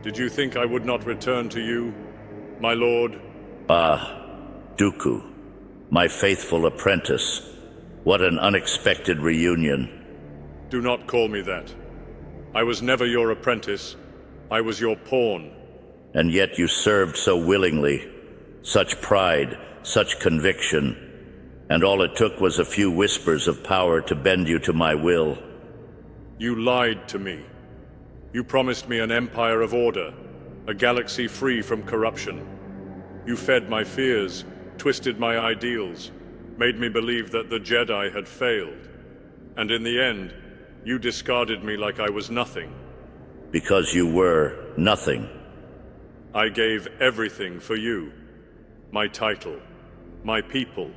Did you think I would not return to you, my lord? Ah, Dooku, my faithful apprentice. What an unexpected reunion. Do not call me that. I was never your apprentice. I was your pawn. And yet you served so willingly. Such pride, such conviction. And all it took was a few whispers of power to bend you to my will. You lied to me. You promised me an empire of order, a galaxy free from corruption. You fed my fears, twisted my ideals, made me believe that the Jedi had failed. And in the end, you discarded me like I was nothing. Because you were nothing. I gave everything for you. My title, my people,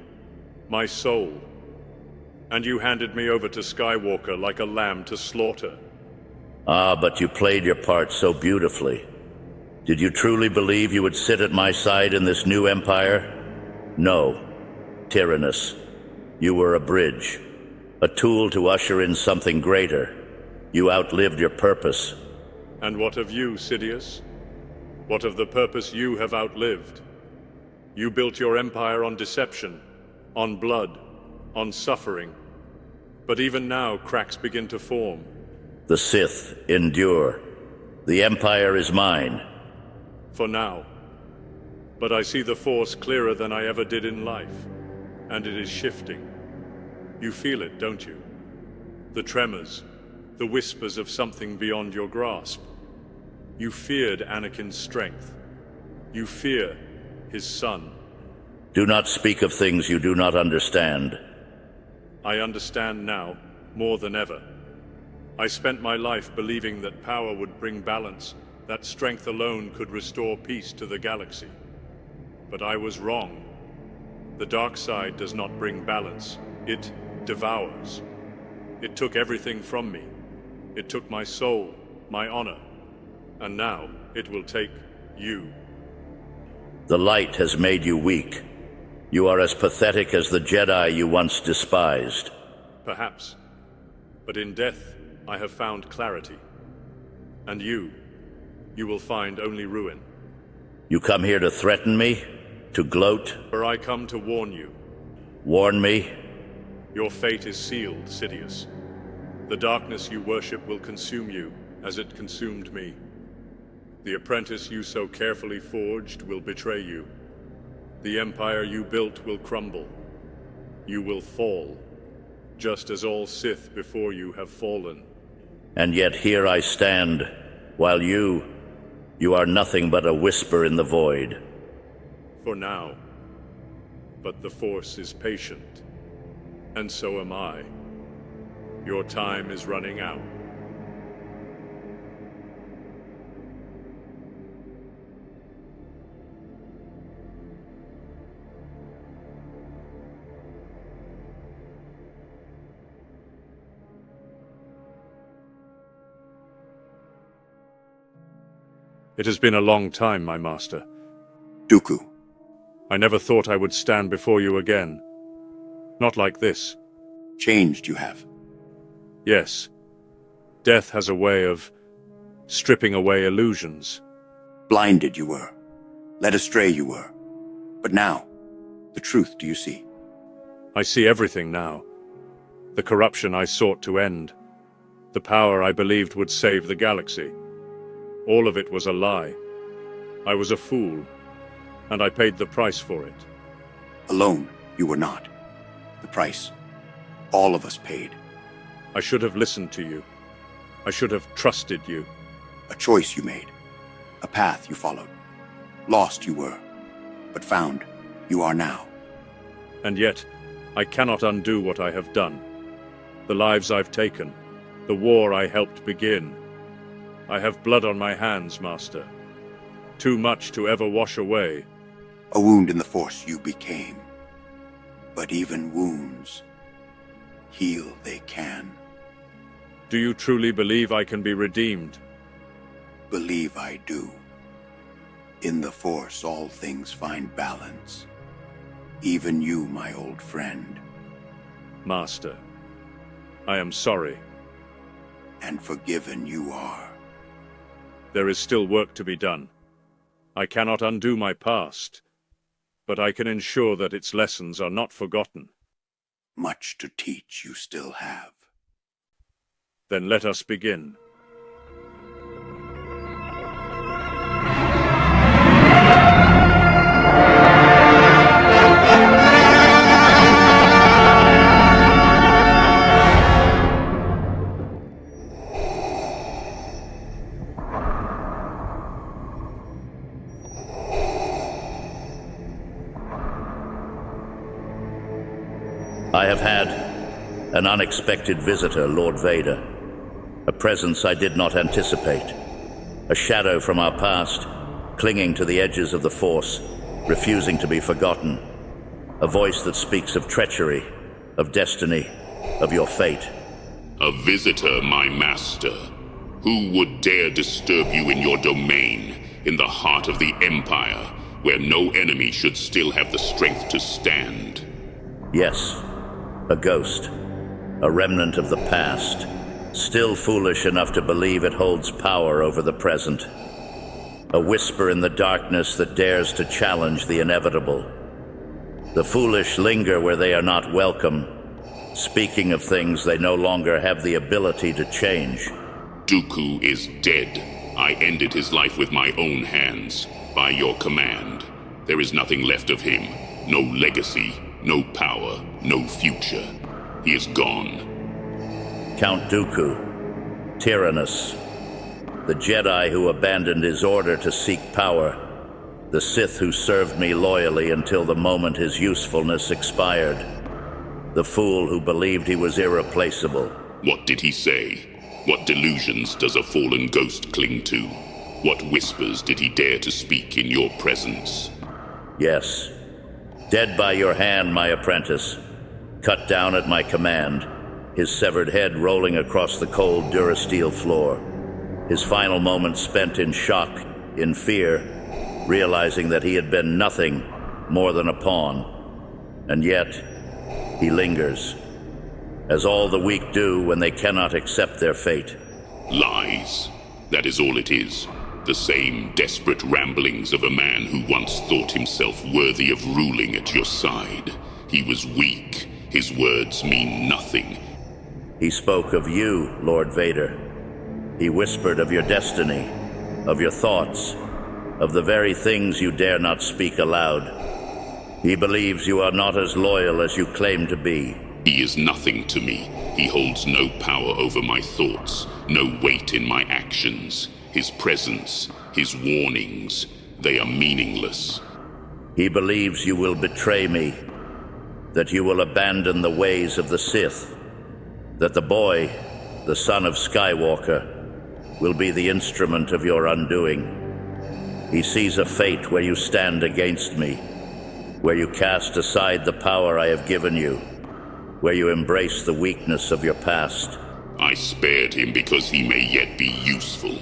my soul. And you handed me over to Skywalker like a lamb to slaughter. Ah, but you played your part so beautifully. Did you truly believe you would sit at my side in this new empire? No. Tyrannus, you were a bridge, a tool to usher in something greater. You outlived your purpose. And what of you, Sidious? What of the purpose you have outlived? You built your empire on deception, on blood, on suffering. But even now, cracks begin to form. The Sith endure. The Empire is mine. For now. But I see the Force clearer than I ever did in life. And it is shifting. You feel it, don't you? The tremors, the whispers of something beyond your grasp. You feared Anakin's strength. You fear his son. Do not speak of things you do not understand. I understand now, more than ever. I spent my life believing that power would bring balance, that strength alone could restore peace to the galaxy. But I was wrong. The dark side does not bring balance. It devours. It took everything from me. It took my soul, my honor. And now it will take you. The light has made you weak. You are as pathetic as the Jedi you once despised. Perhaps. But in death, I have found clarity. And you will find only ruin. You come here to threaten me? To gloat? For I come to warn you. Warn me? Your fate is sealed, Sidious. The darkness you worship will consume you, as it consumed me. The apprentice you so carefully forged will betray you. The empire you built will crumble. You will fall, just as all Sith before you have fallen. And yet here I stand, while you are nothing but a whisper in the void. For now. But the Force is patient. And so am I. Your time is running out. It has been a long time, my master. Dooku. I never thought I would stand before you again. Not like this. Changed you have. Yes. Death has a way of stripping away illusions. Blinded you were. Led astray you were. But now, the truth do you see? I see everything now. The corruption I sought to end. The power I believed would save the galaxy. All of it was a lie. I was a fool, and I paid the price for it. Alone, you were not. The price, all of us paid. I should have listened to you. I should have trusted you. A choice you made. A path you followed. Lost you were, but found you are now. And yet, I cannot undo what I have done. The lives I've taken, the war I helped begin. I have blood on my hands, Master. Too much to ever wash away. A wound in the Force you became. But even wounds, heal they can. Do you truly believe I can be redeemed? Believe I do. In the Force all things find balance. Even you, my old friend. Master, I am sorry. And forgiven you are. there is still work to be done. I cannot undo my past, but I can ensure that its lessons are not forgotten. Much to teach you still have. Then let us begin. I have had an unexpected visitor, Lord Vader. A presence I did not anticipate. A shadow from our past, clinging to the edges of the Force, refusing to be forgotten. A voice that speaks of treachery, of destiny, of your fate. A visitor, my master. Who would dare disturb you in your domain, in the heart of the Empire, where no enemy should still have the strength to stand? Yes, a ghost. A remnant of the past. Still foolish enough to believe it holds power over the present. A whisper in the darkness that dares to challenge the inevitable. The foolish linger where they are not welcome, speaking of things they no longer have the ability to change. Dooku is dead. I ended his life with my own hands, by your command. There is nothing left of him. No legacy, no power, no future. He is gone. Count Dooku, tyrannous, the Jedi who abandoned his order to seek power, the Sith who served me loyally until the moment his usefulness expired, the fool who believed he was irreplaceable. What did he say? What delusions does a fallen ghost cling to? What whispers did he dare to speak in your presence? Yes, dead by your hand, my apprentice, cut down at my command, his severed head rolling across the cold Durasteel floor, his final moments spent in shock, in fear, realizing that he had been nothing more than a pawn. And yet, he lingers, as all the weak do when they cannot accept their fate. Lies. That is all it is. The same desperate ramblings of a man who once thought himself worthy of ruling at your side. He was weak. His words mean nothing. He spoke of you, Lord Vader. He whispered of your destiny, of your thoughts, of the very things you dare not speak aloud. He believes you are not as loyal as you claim to be. He is nothing to me. He holds no power over my thoughts, no weight in my actions. His presence, his warnings, they are meaningless. He believes you will betray me, that you will abandon the ways of the Sith, that the boy, the son of Skywalker, will be the instrument of your undoing. He sees a fate where you stand against me, where you cast aside the power I have given you, where you embrace the weakness of your past. I spared him because he may yet be useful.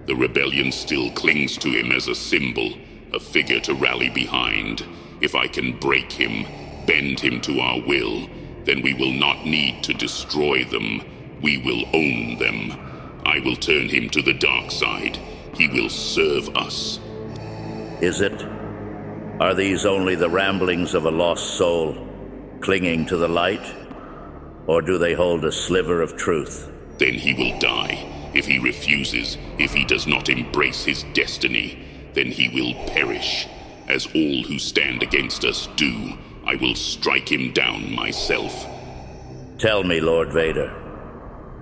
The rebellion still clings to him as a symbol, a figure to rally behind. If I can break him, bend him to our will, then we will not need to destroy them. We will own them. I will turn him to the dark side. He will serve us. Is it? Are these only the ramblings of a lost soul, clinging to the light? Or do they hold a sliver of truth? Then he will die. If he refuses, if he does not embrace his destiny, then he will perish. As all who stand against us do, I will strike him down myself. Tell me, Lord Vader,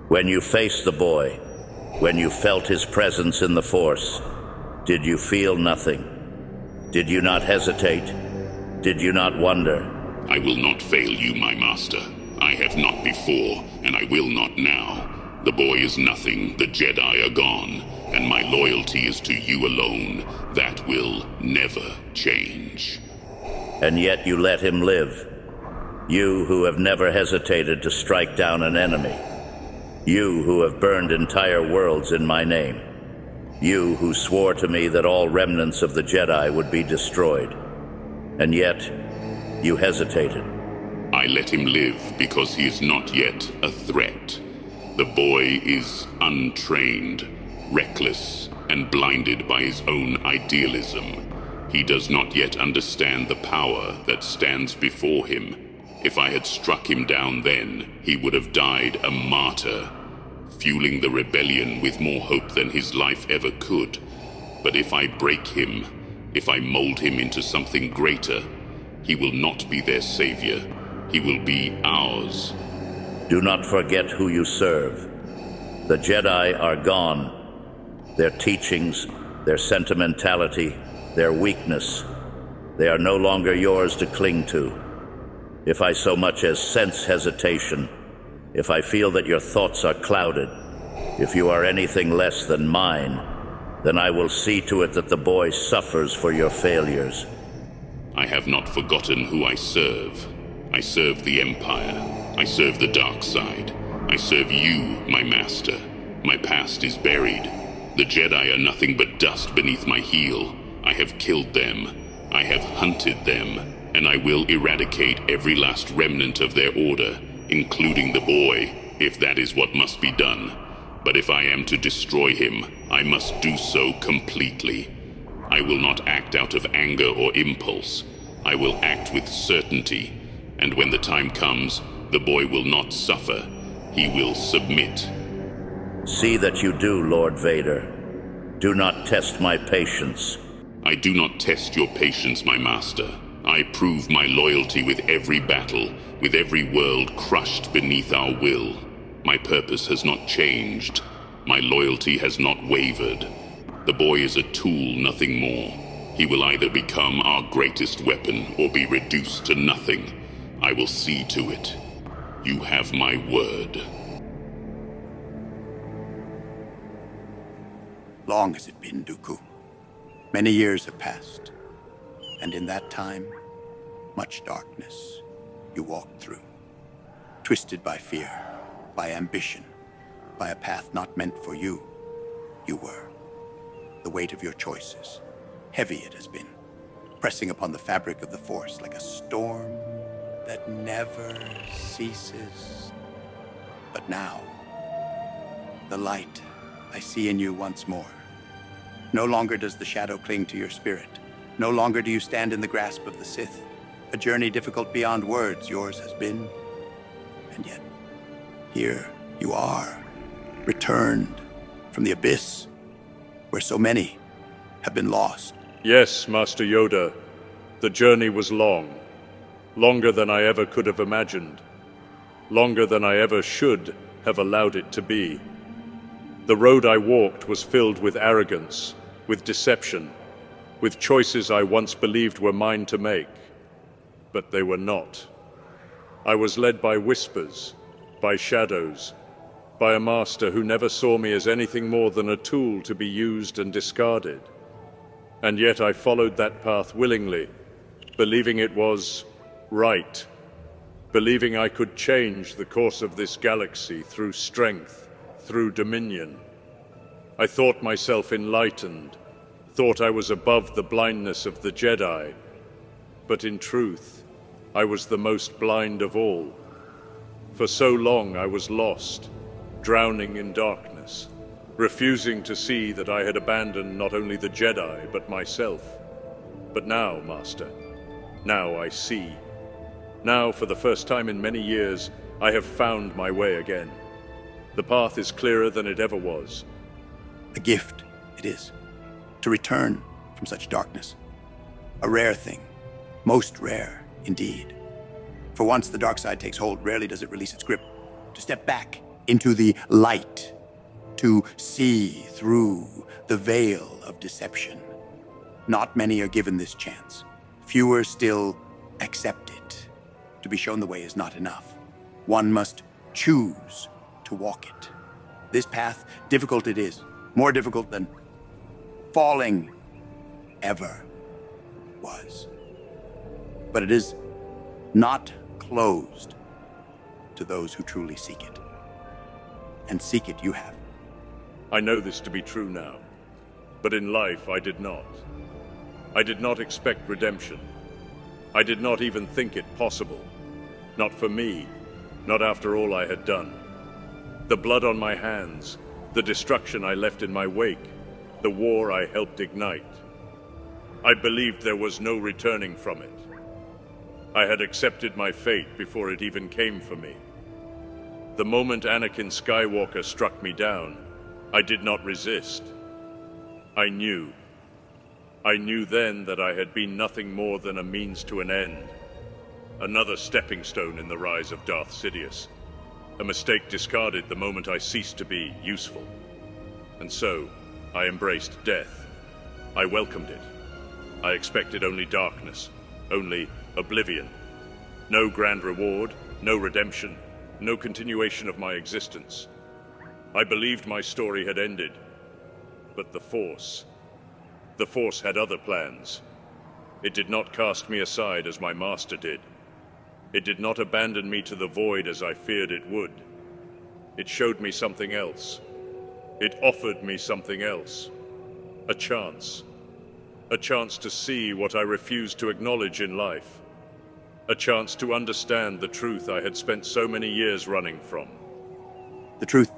when you faced the boy, when you felt his presence in the Force, did you feel nothing? Did you not hesitate? Did you not wonder? I will not fail you, my master. I have not before, and I will not now. The boy is nothing, the Jedi are gone, and my loyalty is to you alone. That will never change. And yet you let him live. You who have never hesitated to strike down an enemy. You who have burned entire worlds in my name. You who swore to me that all remnants of the Jedi would be destroyed. And yet, you hesitated. I let him live because he is not yet a threat. The boy is untrained, reckless, and blinded by his own idealism. He does not yet understand the power that stands before him. If I had struck him down then, he would have died a martyr, fueling the rebellion with more hope than his life ever could. But if I break him, if I mold him into something greater, he will not be their savior. He will be ours. Do not forget who you serve. The Jedi are gone. Their teachings, their sentimentality, their weakness, they are no longer yours to cling to. If I so much as sense hesitation, if I feel that your thoughts are clouded, if you are anything less than mine, then I will see to it that the boy suffers for your failures. I have not forgotten who I serve. I serve the Empire. I serve the dark side. I serve you, my master. My past is buried. The Jedi are nothing but dust beneath my heel. I have killed them. I have hunted them. And I will eradicate every last remnant of their order, including the boy, if that is what must be done. But if I am to destroy him, I must do so completely. I will not act out of anger or impulse. I will act with certainty. And when the time comes, the boy will not suffer. He will submit. See that you do, Lord Vader. Do not test my patience. I do not test your patience, my master. I prove my loyalty with every battle, with every world crushed beneath our will. My purpose has not changed. My loyalty has not wavered. The boy is a tool, nothing more. He will either become our greatest weapon or be reduced to nothing. I will see to it. You have my word. Long has it been, Dooku. Many years have passed. And in that time, much darkness you walked through. Twisted by fear, by ambition, by a path not meant for you. You were. The weight of your choices, heavy it has been, pressing upon the fabric of the Force like a storm that never ceases. But now, the light I see in you once more. No longer does the shadow cling to your spirit. No longer do you stand in the grasp of the Sith. A journey difficult beyond words yours has been. And yet, here you are, returned from the abyss, where so many have been lost. Yes, Master Yoda. The journey was long. Longer than I ever could have imagined. Longer than I ever should have allowed it to be. The road I walked was filled with arrogance, with deception, with choices I once believed were mine to make. But they were not. I was led by whispers, by shadows, by a master who never saw me as anything more than a tool to be used and discarded. And yet I followed that path willingly, believing it was right, believing I could change the course of this galaxy through strength, through dominion. I thought myself enlightened, thought I was above the blindness of the Jedi, but in truth, I was the most blind of all. For so long I was lost, drowning in darkness, refusing to see that I had abandoned not only the Jedi, but myself. But now, Master, now I see. Now, for the first time in many years, I have found my way again. The path is clearer than it ever was. A gift it is, to return from such darkness. A rare thing, most rare indeed. For once the dark side takes hold, rarely does it release its grip. To step back into the light, to see through the veil of deception. Not many are given this chance. Fewer still accept it. To be shown the way is not enough. One must choose to walk it. This path, difficult it is, more difficult than falling ever was. But it is not closed to those who truly seek it. And seek it you have. I know this to be true now, but in life I did not. I did not expect redemption. I did not even think it possible. Not for me, not after all I had done. The blood on my hands, the destruction I left in my wake, the war I helped ignite. I believed there was no returning from it. I had accepted my fate before it even came for me. The moment Anakin Skywalker struck me down, I did not resist. I knew. I knew then that I had been nothing more than a means to an end. Another stepping stone in the rise of Darth Sidious. A mistake discarded the moment I ceased to be useful. And so, I embraced death. I welcomed it. I expected only darkness, only oblivion. No grand reward, no redemption, no continuation of my existence. I believed my story had ended. But the Force had other plans. It did not cast me aside as my master did. It did not abandon me to the void as I feared it would. It showed me something else. It offered me something else. A chance. A chance to see what I refused to acknowledge in life. A chance to understand the truth I had spent so many years running from. The truth.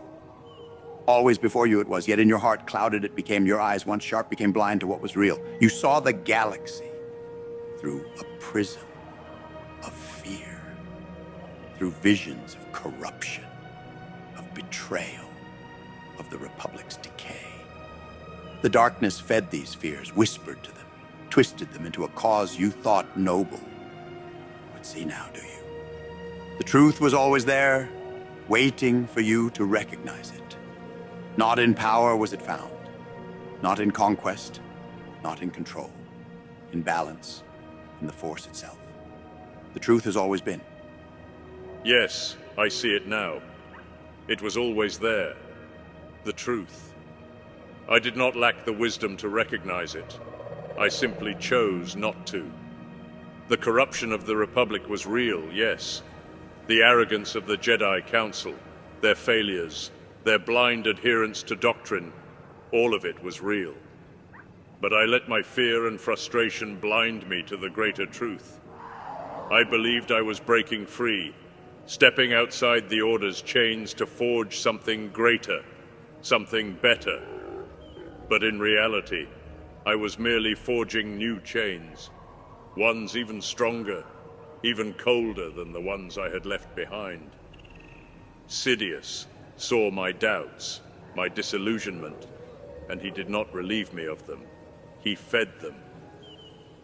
Always before you it was, yet in your heart clouded it became. Your eyes, once sharp, became blind to what was real. You saw the galaxy through a prism of fear, through visions of corruption, of betrayal, of the Republic's decay. The darkness fed these fears, whispered to them, twisted them into a cause you thought noble. But see now, do you? The truth was always there, waiting for you to recognize it. Not in power was it found, not in conquest, not in control, in balance, in the Force itself. The truth has always been. Yes, I see it now. It was always there. The truth. I did not lack the wisdom to recognize it. I simply chose not to. The corruption of the Republic was real, yes. The arrogance of the Jedi Council, their failures, their blind adherence to doctrine, all of it was real. But I let my fear and frustration blind me to the greater truth. I believed I was breaking free, stepping outside the Order's chains to forge something greater, something better. But in reality, I was merely forging new chains, ones even stronger, even colder than the ones I had left behind. Sidious saw my doubts, my disillusionment, and he did not relieve me of them. He fed them.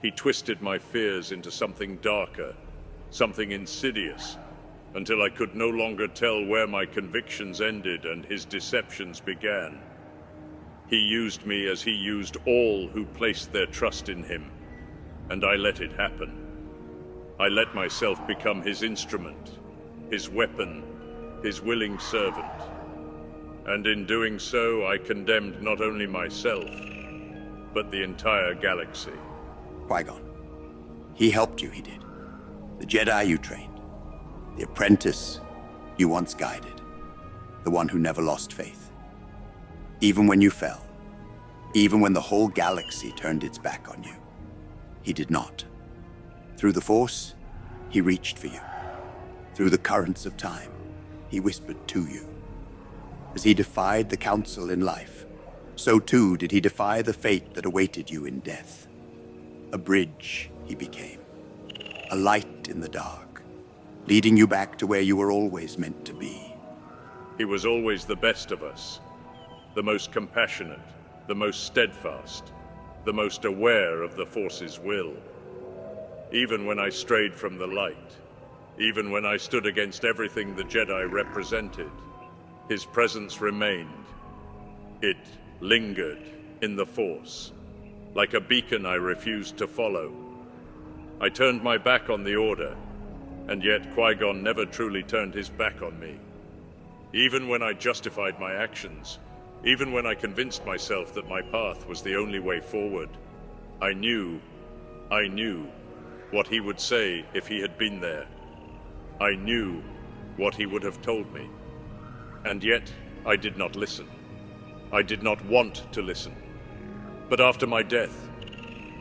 He twisted my fears into something darker, something insidious, until I could no longer tell where my convictions ended and his deceptions began. He used me as he used all who placed their trust in him, and I let it happen. I let myself become his instrument, his weapon, his willing servant. And in doing so, I condemned not only myself, but the entire galaxy. Qui-Gon. He helped you, he did. The Jedi you trained. The apprentice you once guided. The one who never lost faith. Even when you fell. Even when the whole galaxy turned its back on you. He did not. Through the Force, he reached for you. Through the currents of time, he whispered to you. As he defied the Council in life, so too did he defy the fate that awaited you in death. A bridge he became, a light in the dark, leading you back to where you were always meant to be. He was always the best of us, the most compassionate, the most steadfast, the most aware of the Force's will. Even when I strayed from the light, even when I stood against everything the Jedi represented, his presence remained. It lingered in the Force, like a beacon I refused to follow. I turned my back on the Order, and yet Qui-Gon never truly turned his back on me. Even when I justified my actions, even when I convinced myself that my path was the only way forward, I knew what he would say if he had been there. I knew what he would have told me. And yet, I did not listen. I did not want to listen. But after my death,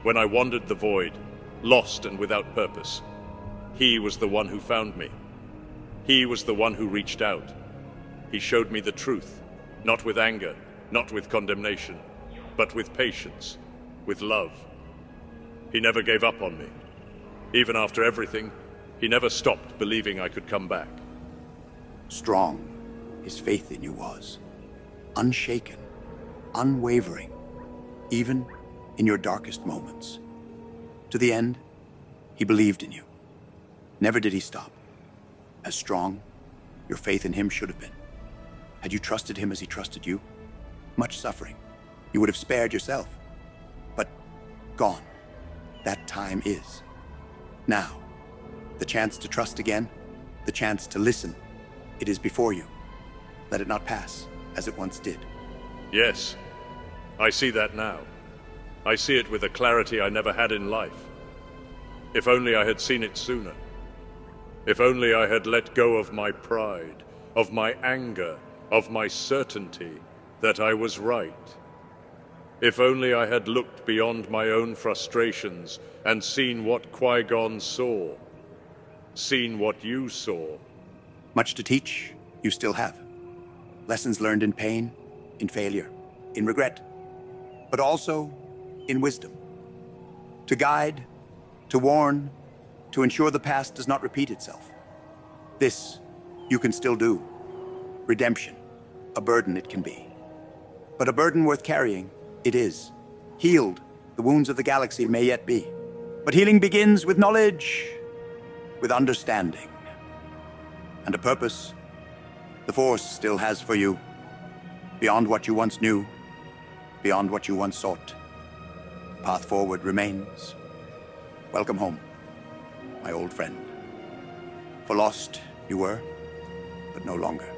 when I wandered the void, lost and without purpose, he was the one who found me. He was the one who reached out. He showed me the truth, not with anger, not with condemnation, but with patience, with love. He never gave up on me. Even after everything, he never stopped believing I could come back. Strong, his faith in you was. Unshaken, unwavering, even in your darkest moments. To the end, he believed in you. Never did he stop. As strong, your faith in him should have been. Had you trusted him as he trusted you, much suffering, you would have spared yourself. But gone. That time is. Now, the chance to trust again, the chance to listen, it is before you. Let it not pass, as it once did. Yes, I see that now. I see it with a clarity I never had in life. If only I had seen it sooner. If only I had let go of my pride, of my anger, of my certainty that I was right. If only I had looked beyond my own frustrations and seen what Qui-Gon saw. Seen what you saw. Much to teach, you still have. Lessons learned in pain, in failure, in regret, but also in wisdom. To guide, to warn, to ensure the past does not repeat itself. This you can still do. Redemption, a burden it can be. But a burden worth carrying, it is. Healed, the wounds of the galaxy may yet be. But healing begins with knowledge, with understanding. And a purpose the Force still has for you. Beyond what you once knew, beyond what you once sought. Path forward remains. Welcome home, my old friend. For lost you were, but no longer.